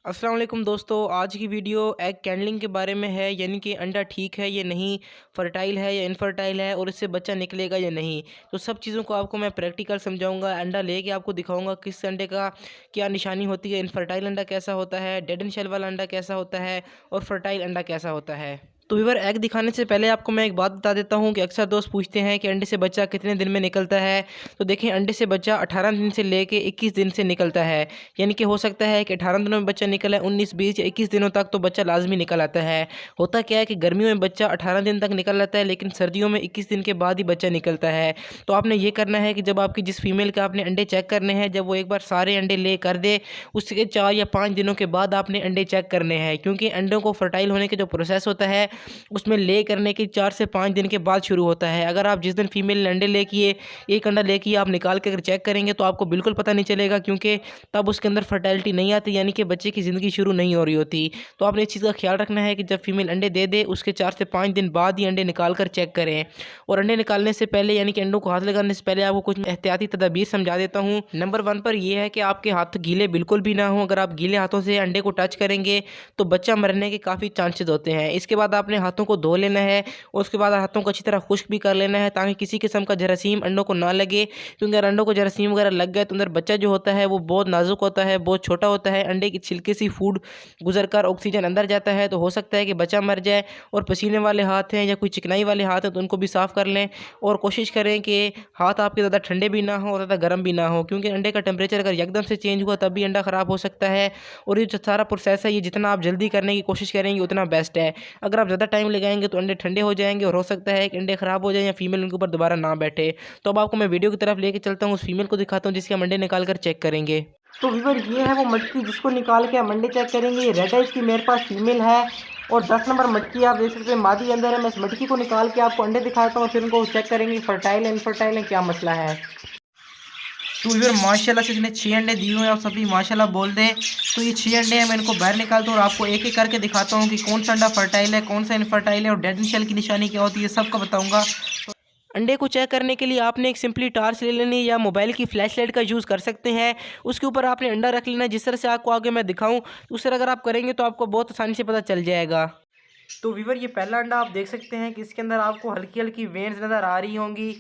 अस्सलाम वालेकुम दोस्तों। आज की वीडियो एग कैंडलिंग के बारे में है, यानी कि अंडा ठीक है या नहीं, फर्टाइल है या इनफर्टाइल है और इससे बच्चा निकलेगा या नहीं। तो सब चीज़ों को आपको मैं प्रैक्टिकल समझाऊंगा। अंडा लेके आपको दिखाऊंगा किस अंडे का क्या निशानी होती है, इनफर्टाइल अंडा कैसा होता है, डेड एंड शेल वाला अंडा कैसा होता है और फर्टाइल अंडा कैसा होता है। तो व्यूअर, एग दिखाने से पहले आपको मैं एक बात बता देता हूं कि अक्सर दोस्त पूछते हैं कि अंडे से बच्चा कितने दिन में निकलता है। तो देखें, अंडे से बच्चा 18 दिन से लेके 21 दिन से निकलता है। यानी कि हो सकता है कि 18 दिनों में बच्चा निकला है, 19, 20 या 21 दिनों तक तो बच्चा लाजमी निकल आता है। होता क्या है कि गर्मियों में बच्चा 18 दिन तक निकल आता है, लेकिन सर्दियों में 21 दिन के बाद ही बच्चा निकलता है। तो आपने ये करना है कि जब आपकी जिस फीमेल का आपने अंडे चेक करने हैं, जब वो एक बार सारे अंडे ले कर दे, उसके 4 या 5 दिनों के बाद आपने अंडे चेक करने हैं, क्योंकि अंडों को फर्टाइल होने का जो प्रोसेस होता है उसमें ले करने के 4 से 5 दिन के बाद शुरू होता है। अगर आप जिस दिन फीमेल ने अंडे ले किए, एक अंडा ले किए, आप निकाल के अगर चेक करेंगे तो आपको बिल्कुल पता नहीं चलेगा, क्योंकि तब उसके अंदर फर्टाइलिटी नहीं आती, यानी कि बच्चे की ज़िंदगी शुरू नहीं हो रही होती। तो आपने इस चीज़ का ख्याल रखना है कि जब फीमेल अंडे दे दे उसके 4 से 5 दिन बाद ही अंडे निकाल कर चेक करें। और अंडे निकालने से पहले, यानी कि अंडों को हाथ लगाने से पहले, आपको कुछ एहतियाती तदाबीर समझा देता हूँ। नंबर 1 पर यह है कि आपके हाथ गीले बिल्कुल भी ना हो। अगर आप गीले हाथों से अंडे को टच करेंगे तो बच्चा मरने के काफ़ी चांसेस होते हैं। इसके बाद आपने हाथों को धो लेना है और उसके बाद हाथों को अच्छी तरह खुश्क भी कर लेना है, ताकि किसी किस्म का जरासीम अंडों को ना लगे, क्योंकि अगर अंडों को जरासीम वगैरह लग गए तो अंदर बच्चा जो होता है वो बहुत नाजुक होता है, बहुत छोटा होता है। अंडे की छिलके सी फूड गुजर कर ऑक्सीजन अंदर जाता है, तो हो सकता है कि बच्चा मर जाए। और पसीने वाले हाथ हैं या कोई चिकनाई वाले हाथ हैं तो उनको भी साफ़ कर लें। और कोशिश करें कि हाथ आपके ज़्यादा ठंडे भी ना हो और ज़्यादा गर्म भी ना हो, क्योंकि अंडे का टेम्परेचर अगर एकदम से चेंज हुआ तब भी अंडा ख़राब हो सकता है। और ये जो सारा प्रोसेस है, ये जितना आप जल्दी करने की कोशिश करेंगे उतना बेस्ट है। अगर आप ज़्यादा टाइम लगाएंगे तो अंडे ठंडे हो जाएंगे और हो सकता है कि अंडे ख़राब हो जाए या फीमेल उनके ऊपर दोबारा ना बैठे। तो अब आपको मैं वीडियो की तरफ लेके चलता हूँ, उस फीमेल को दिखाता हूँ जिसके हम अंडे निकाल कर चेक करेंगे। तो व्यूअर, ये है वो मटकी जिसको निकाल के हम अंडे चेक करेंगे। ये रेड है, इसकी मेरे पास फीमेल है। और 10 नंबर मटकी आप देख सकते हैं, मादी अंदर है। मैं इस मटकी को निकाल के आपको अंडे दिखाता हूँ, फिर उनको चेक करेंगे फर्टाइल है इनफर्टाइल है, क्या मसला है। तो व्यूअर, माशाल्लाह से इसने 6 अंडे दिए हुए हैं, आप सभी माशाल्लाह बोल दें। तो ये 6 अंडे हैं, मैं इनको बाहर निकालता हूँ और आपको एक एक करके दिखाता हूँ कि कौन सा अंडा फर्टाइल है, कौन सा इनफर्टाइल है और डेड शेल की निशानी क्या होती है, सबका बताऊँगा। अंडे को चेक करने के लिए आपने एक सिंपली टॉर्च ले लेनी या मोबाइल की फ्लैश लाइट का यूज़ कर सकते हैं। उसके ऊपर आपने अंडा रख लेना, जिस तरह से आपको आगे मैं दिखाऊं, तो उस तरह अगर आप करेंगे तो आपको बहुत आसानी से पता चल जाएगा। तो व्यूअर, ये पहला अंडा आप देख सकते हैं कि इसके अंदर आपको हल्की हल्की वेन्स नज़र आ रही होंगी।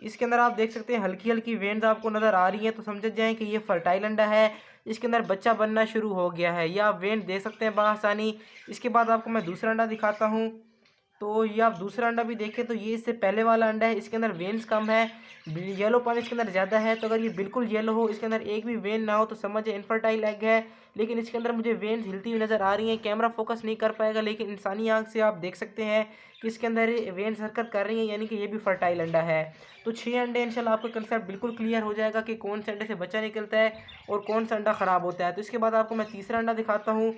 इसके अंदर आप देख सकते हैं हल्की हल्की वेन्स आपको नज़र आ रही हैं, तो समझ जाएँ कि ये फर्टाइल अंडा है। इसके अंदर बच्चा बनना शुरू हो गया है, ये आप वेन दे सकते हैं बआसानी। इसके बाद आपको मैं दूसरा अंडा दिखाता हूँ। तो ये आप दूसरा अंडा भी देखें तो ये इससे पहले वाला अंडा है, इसके अंदर वेन्स कम है, येलो पानी इसके अंदर ज़्यादा है। तो अगर ये बिल्कुल येलो हो, इसके अंदर एक भी वेन ना हो, तो समझे इनफर्टाइल एग है। लेकिन इसके अंदर मुझे वेन्स हिलती हुई नज़र आ रही हैं, कैमरा फोकस नहीं कर पाएगा, लेकिन इंसानी आँख से आप देख सकते हैं कि इसके अंदर वेन्स हरकत कर रही हैं, यानी कि ये भी फर्टाइल अंडा है। तो 6 अंडे इंशाल्लाह आपको कंसेप्ट बिल्कुल क्लियर हो जाएगा कि कौन से अंडे से बच्चा निकलता है और कौन सा अंडा ख़राब होता है। तो इसके बाद आपको मैं तीसरा अंडा दिखाता हूँ।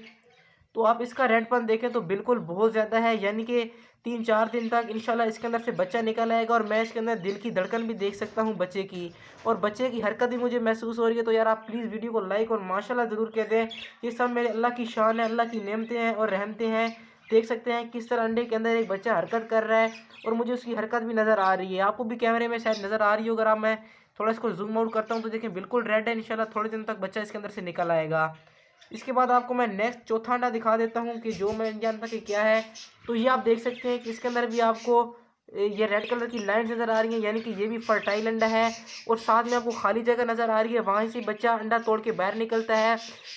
तो आप इसका रेडपन देखें तो बिल्कुल बहुत ज़्यादा है, यानी कि 3-4 दिन तक इंशाल्लाह इसके अंदर से बच्चा निकल आएगा। और मैं इसके अंदर दिल की धड़कन भी देख सकता हूँ बच्चे की, और बच्चे की हरकत भी मुझे महसूस हो रही है। तो यार, आप प्लीज़ वीडियो को लाइक और माशाल्लाह ज़रूर कह दें। ये सब मेरे अल्लाह की शान है, अल्लाह की नेमतें हैं और रहमतें हैं। देख सकते हैं किस तरह अंडे के अंदर एक बच्चा हरकत कर रहा है, और मुझे उसकी हरकत भी नज़र आ रही है। आपको भी कैमरे में शायद नज़र आ रही हो। अगर आप मैं थोड़ा इसको जूम आउट करता हूँ तो देखें बिल्कुल रेड है, इंशाल्लाह थोड़े दिन तक बच्चा इसके अंदर से निकल आएगा। इसके बाद आपको मैं नेक्स्ट चौथा अंडा दिखा देता हूँ कि जो मैं नहीं जानता कि क्या है। तो ये आप देख सकते हैं कि इसके अंदर भी आपको ये रेड कलर की लाइन्स नज़र आ रही हैं, यानी कि ये भी फर्टाइल अंडा है। और साथ में आपको खाली जगह नज़र आ रही है, वहाँ से बच्चा अंडा तोड़ के बाहर निकलता है।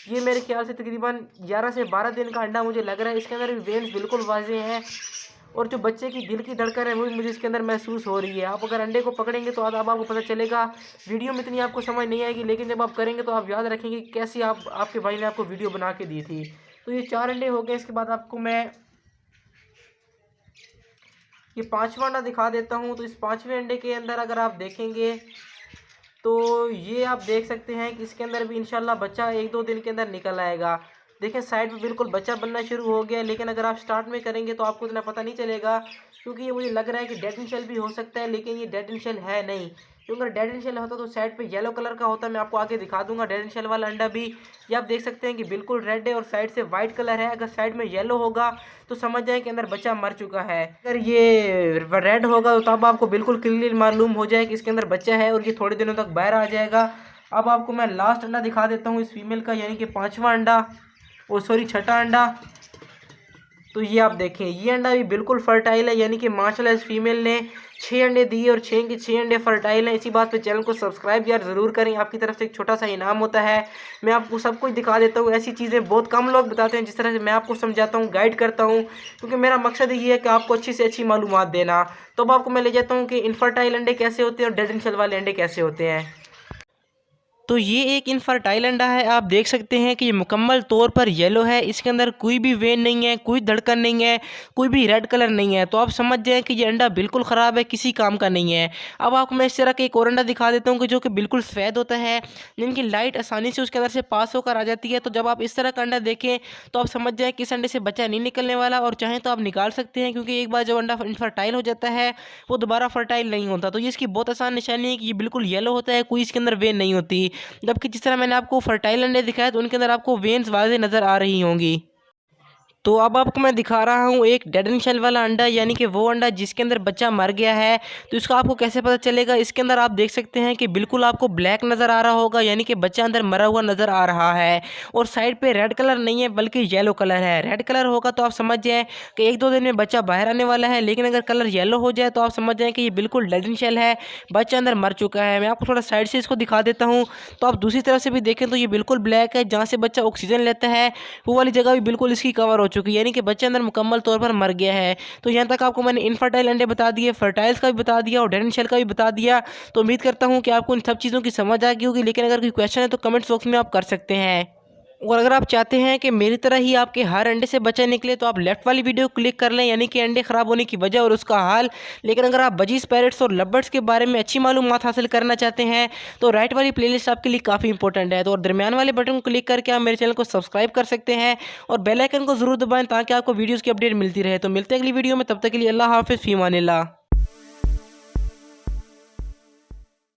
ये मेरे ख्याल से तकरीबन 11 से 12 दिन का अंडा मुझे लग रहा है। इसके अंदर भी वेन्स बिल्कुल वाज़ेह हैं, और जो बच्चे की दिल की धड़कन है वो भी मुझे इसके अंदर महसूस हो रही है। आप अगर अंडे को पकड़ेंगे तो अब आपको पता चलेगा। वीडियो में इतनी आपको समझ नहीं आएगी, लेकिन जब आप करेंगे तो आप याद रखेंगे कि कैसी आपके भाई ने आपको वीडियो बना के दी थी। तो ये 4 अंडे हो गए। इसके बाद आपको मैं ये 5वां अंडा दिखा देता हूँ। तो इस 5वें अंडे के अंदर अगर आप देखेंगे तो ये आप देख सकते हैं कि इसके अंदर भी इंशाल्लाह बच्चा 1-2 दिन के अंदर निकल आएगा। देखें, साइड में बिल्कुल बच्चा बनना शुरू हो गया है, लेकिन अगर आप स्टार्ट में करेंगे तो आपको इतना पता नहीं चलेगा, क्योंकि ये मुझे लग रहा है कि डेड एंड शेल भी हो सकता है, लेकिन ये डेड एंड शेल है नहीं। क्योंकि अगर डेड एंड शेल होता तो साइड पे येलो कलर का होता, मैं आपको आगे दिखा दूंगा रेड एंड शेल वाला अंडा भी। ये आप देख सकते हैं कि बिल्कुल रेड है और साइड से वाइट कलर है। अगर साइड में येलो होगा तो समझ जाए कि अंदर बच्चा मर चुका है। अगर ये रेड होगा तो तब आपको बिल्कुल क्लियर मालूम हो जाए कि इसके अंदर बच्चा है और ये थोड़े दिनों तक बाहर आ जाएगा। अब आपको मैं लास्ट अंडा दिखा देता हूँ इस फीमेल का, यानी कि 5वां अंडा। और सॉरी छठा अंडा। तो ये आप देखें, ये अंडा भी बिल्कुल फर्टाइल है, यानी कि माशाल्लाह इस फीमेल ने 6 अंडे दिए और 6 के 6 अंडे फर्टाइल हैं। इसी बात पे चैनल को सब्सक्राइब यार ज़रूर करें, आपकी तरफ से एक छोटा सा इनाम होता है। मैं आपको सब कुछ दिखा देता हूँ, ऐसी चीज़ें बहुत कम लोग बताते हैं जिस तरह से मैं आपको समझाता हूँ, गाइड करता हूँ, क्योंकि मेरा मकसद ये है कि आपको अच्छी से अच्छी मालूमात देना। तो अब आपको मैं ले जाता हूँ कि इनफर्टाइल अंडे कैसे होते हैं और डेड एंड शेल वाले अंडे कैसे होते हैं। तो ये एक इनफर्टाइल अंडा है, आप देख सकते हैं कि ये मुकम्मल तौर पर येलो है, इसके अंदर कोई भी वेन नहीं है, कोई धड़कन नहीं है, कोई भी रेड कलर नहीं है। तो आप समझ जाएं कि ये अंडा बिल्कुल ख़राब है, किसी काम का नहीं है। अब आपको मैं इस तरह का एक और अंडा दिखा देता हूँ कि जो कि बिल्कुल सफ़ेद होता है, जिनकी लाइट आसानी से उसके अंदर से पास होकर आ जाती है। तो जब आप इस तरह का अंडा देखें तो आप समझ जाएँ कि इस अंडे से बच्चा नहीं निकलने वाला, और चाहें तो आप निकाल सकते हैं, क्योंकि एक बार जब अंडा इनफर्टाइल हो जाता है वो दोबारा फर्टाइल नहीं होता। तो ये इसकी बहुत आसान निशानी है कि ये बिल्कुल येलो होता है, कोई इसके अंदर वेन नहीं होती। जबकि जिस तरह मैंने आपको फर्टाइल अंडे दिखाए तो उनके अंदर आपको वेन्स वाज़ेह नज़र आ रही होंगी। तो अब आपको मैं दिखा रहा हूँ एक डेड एंड शेल वाला अंडा, यानी कि वो अंडा जिसके अंदर बच्चा मर गया है। तो इसका आपको कैसे पता चलेगा, इसके अंदर आप देख सकते हैं कि बिल्कुल आपको ब्लैक नज़र आ रहा होगा, यानी कि बच्चा अंदर मरा हुआ नज़र आ रहा है। और साइड पे रेड कलर नहीं है बल्कि येलो कलर है। रेड कलर होगा तो आप समझ जाएँ कि 1-2 दिन में बच्चा बाहर आने वाला है, लेकिन अगर कलर येलो हो जाए तो आप समझ जाएँ कि ये बिल्कुल डेड एंड शेल है, बच्चा अंदर मर चुका है। मैं आपको थोड़ा साइड से इसको दिखा देता हूँ, तो आप दूसरी तरफ से भी देखें तो ये बिल्कुल ब्लैक है। जहाँ से बच्चा ऑक्सीजन लेता है वो वाली जगह भी बिल्कुल इसकी कवर हो चुकी है, यानी कि बच्चा अंदर मुकम्मल तौर पर मर गया है। तो यहाँ तक आपको मैंने इनफर्टाइल अंडे बता दिए, फर्टाइल्स का भी बता दिया और डेड एंड शेल का भी बता दिया। तो उम्मीद करता हूँ कि आपको इन सब चीज़ों की समझ आ गई होगी, लेकिन अगर कोई क्वेश्चन है तो कमेंट्स बॉक्स में आप कर सकते हैं। और अगर आप चाहते हैं कि मेरी तरह ही आपके हर अंडे से बच्चा निकले तो आप लेफ्ट वाली वीडियो क्लिक कर लें, यानी कि अंडे ख़राब होने की वजह और उसका हाल। लेकिन अगर आप बजीज पैरेट्स और लवबर्ड्स के बारे में अच्छी मालूमात हासिल करना चाहते हैं तो राइट वाली प्लेलिस्ट आपके लिए काफ़ी इंपॉर्टेंट है। तो और दरमियान वाले बटन को क्लिक करके आप मेरे चैनल को सब्सक्राइब कर सकते हैं और बेल आइकन को ज़रूर दबाएं ताकि आपको वीडियोज़ की अपडेट मिलती रहे। तो मिलते हैं अगली वीडियो में, तब तक के लिए अल्लाह हाफ़िज़, फ़ी अमानिल्लाह।